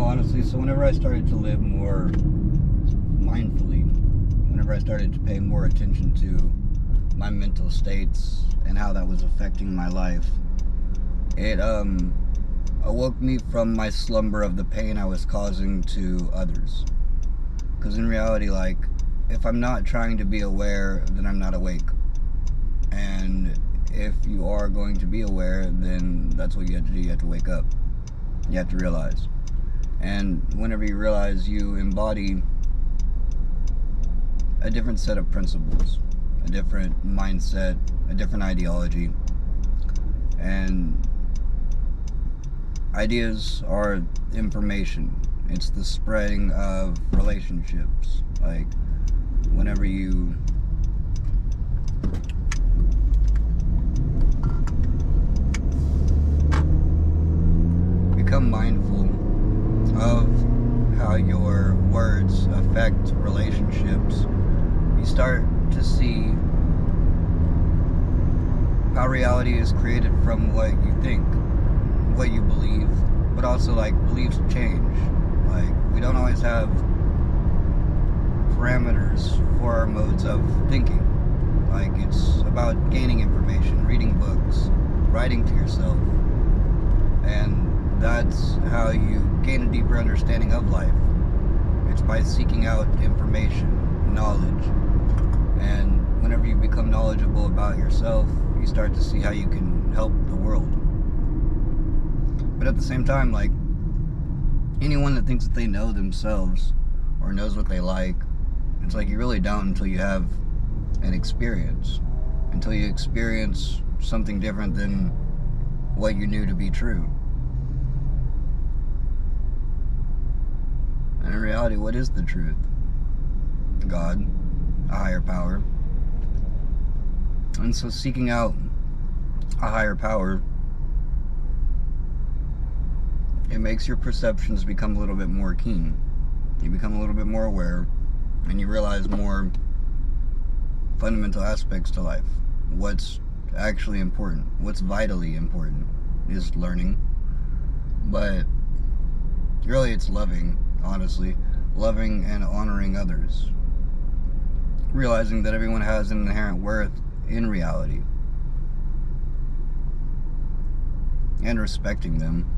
honestly, so whenever I started to live more mindfully, whenever I started to pay more attention to my mental states and how that was affecting my life, it awoke me from my slumber of the pain I was causing to others. Because in reality, like, if I'm not trying to be aware, then I'm not awake. And if you are going to be aware, then that's what you have to do. You have to wake up. You have to realize. And whenever you realize, you embody a different set of principles, a different mindset, a different ideology. And ideas are information. It's the spreading of relationships. Like, whenever you become mindful of how your words affect relationships, you start to see how reality is created from what you think, what you believe, but also, like, beliefs change. Like, we don't always have parameters for our modes of thinking. Like, it's about gaining information, reading books, writing to yourself, and that's how you gain a deeper understanding of life. It's by seeking out information, knowledge, and whenever you become knowledgeable about yourself, you start to see how you can help the world. But at the same time, like, anyone that thinks that they know themselves or knows what they like, it's like you really don't until you have an experience, until you experience something different than what you knew to be true. And in reality, what is the truth? God, a higher power. And so seeking out a higher power, it makes your perceptions become a little bit more keen. You become a little bit more aware, and you realize more fundamental aspects to life. What's actually important, what's vitally important is learning. But really, it's loving, honestly. Loving and honoring others. Realizing that everyone has an inherent worth in reality. And respecting them.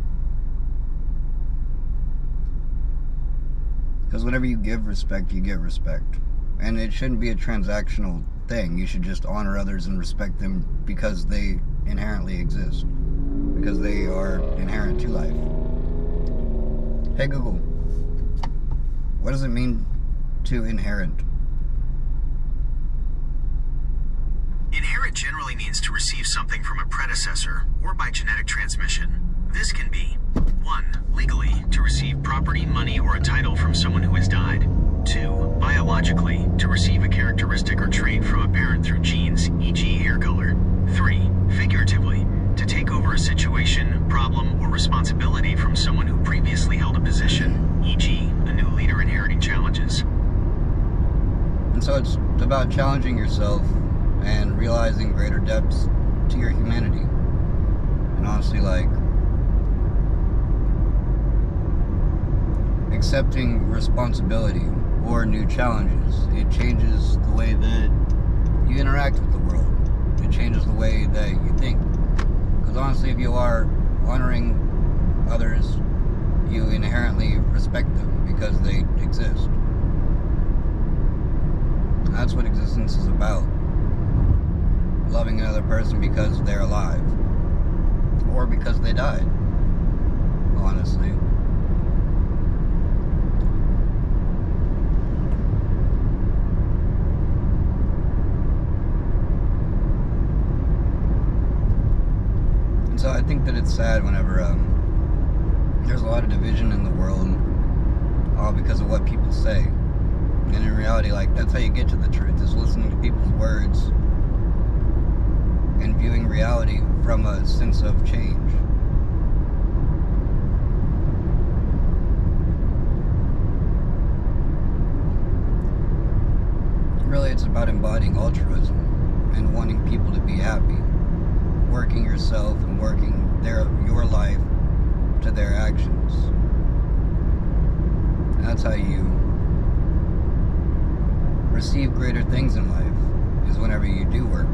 Because whenever you give respect, you get respect. And it shouldn't be a transactional thing. You should just honor others and respect them because they inherently exist. Because they are inherent to life. Hey Google, what does it mean to inherent? Inherit generally means to receive something from a predecessor or by genetic transmission. This can be 1. Legally, to receive property, money, or a title from someone who has died. 2. Biologically, to receive a characteristic or trait from a parent through genes, e.g. hair color. 3. Figuratively, to take over a situation, problem, or responsibility from someone who previously held a position, e.g. a new leader inheriting challenges. And so it's about challenging yourself and realizing greater depths to your humanity. And honestly, like, accepting responsibility or new challenges. It changes the way that you interact with the world. It changes the way that you think. Because honestly, if you are honoring others, you inherently respect them because they exist. That's what existence is about. Loving another person because they're alive. Or because they died. Honestly. So I think that it's sad whenever there's a lot of division in the world, all because of what people say. And in reality, like, that's how you get to the truth, is listening to people's words and viewing reality from a sense of change. Really, it's about embodying altruism and wanting people to be happy. Working yourself and working your life to their actions. that's how you receive greater things in life, is whenever you do work.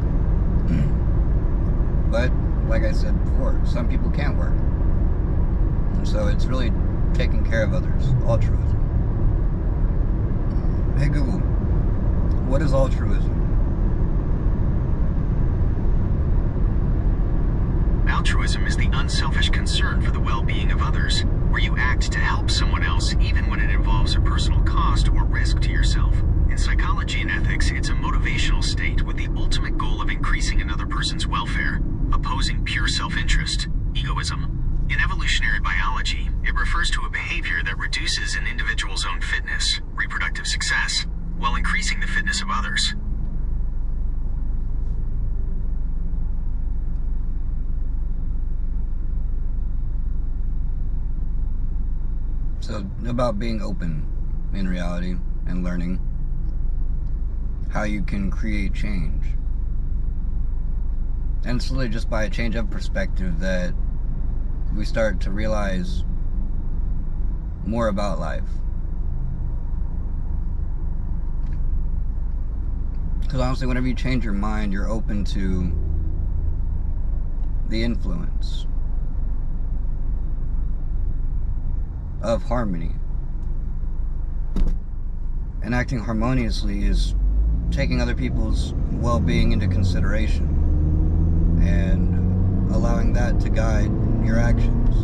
But like I said before, some people can't work, and so it's really taking care of others. Altruism. Hey Google, what is altruism? Altruism is the unselfish concern for the well-being of others, where you act to help someone else even when it involves a personal cost or risk to yourself. In psychology and ethics, it's a motivational state with the ultimate goal of increasing another person's welfare, opposing pure self-interest, egoism. In evolutionary biology, it refers to a behavior that reduces an individual's own fitness, reproductive success, while increasing the fitness of others. So, about being open in reality and learning how you can create change. And it's really just by a change of perspective that we start to realize more about life. Because honestly, whenever you change your mind, you're open to the influence of harmony. And acting harmoniously is taking other people's well-being into consideration and allowing that to guide your actions.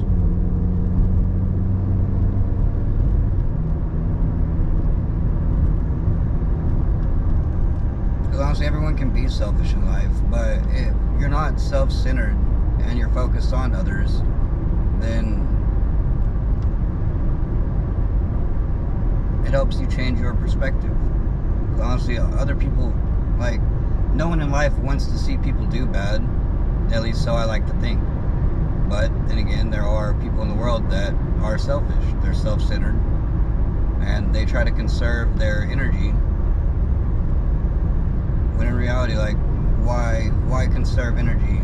Because honestly, everyone can be selfish in life, but if you're not self-centered and you're focused on others, then it helps you change your perspective. Honestly, other people, like, no one in life wants to see people do bad, at least so I like to think. But then again, there are people in the world that are selfish. They're self-centered, and they try to conserve their energy, when in reality, like, why conserve energy?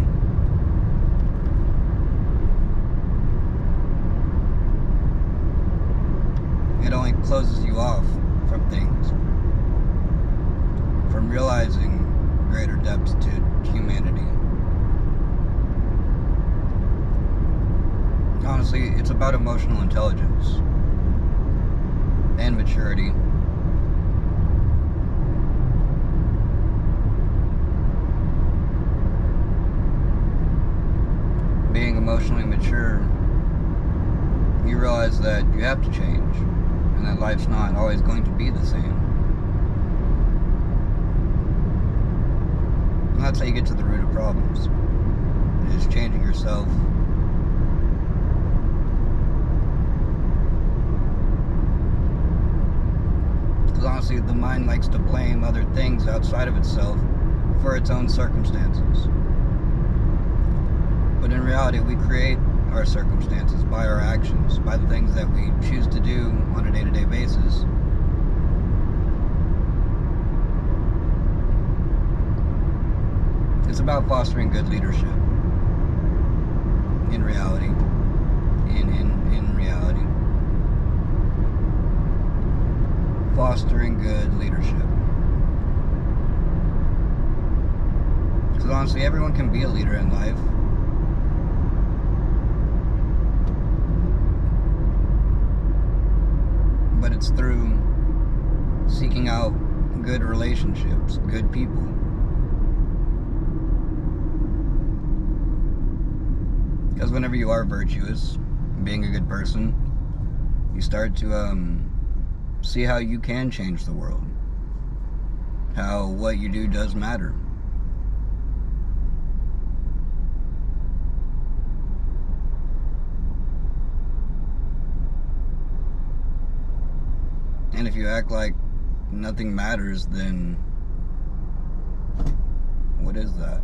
It only closes you off from things, from realizing greater depths to humanity. Honestly, it's about emotional intelligence and maturity. Being emotionally mature, you realize that you have to change, and that life's not always going to be the same. And that's how you get to the root of problems. It is changing yourself. Because honestly, the mind likes to blame other things outside of itself for its own circumstances. But in reality, we create our circumstances by our actions, by the things that we choose to do on a day-to-day basis. It's about fostering good leadership. In reality. In reality. Fostering good leadership. Because honestly, everyone can be a leader in life. But it's through seeking out good relationships, good people. Because whenever you are virtuous, being a good person, you start to see how you can change the world. How what you do does matter. And if you act like nothing matters, then what is that?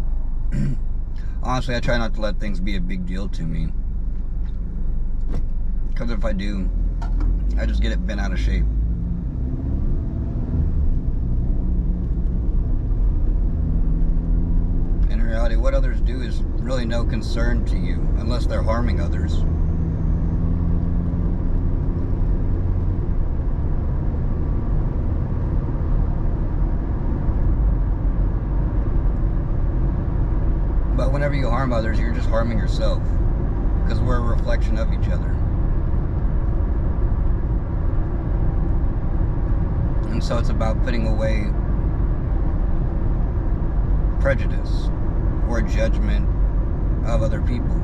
Honestly, I try not to let things be a big deal to me. Because if I do, I just get it bent out of shape. In reality, what others do is really no concern to you, unless they're harming others. whenever you harm others, you're just harming yourself. Because we're a reflection of each other. And so it's about putting away prejudice or judgment of other people.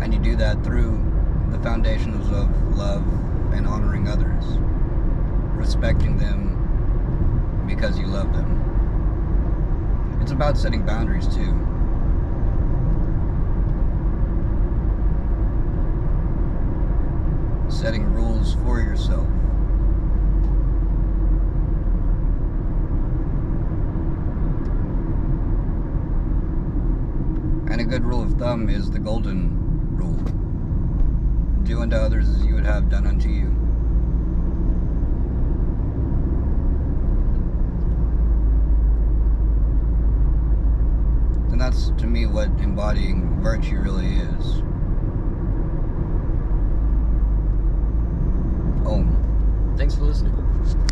And you do that through the foundations of love and honoring others, respecting them because you love them. It's about setting boundaries too. Setting rules for yourself. And a good rule of thumb is the golden rule. Do unto others as you would have done unto you. And that's, to me, what embodying virtue really is. Om. Thanks for listening.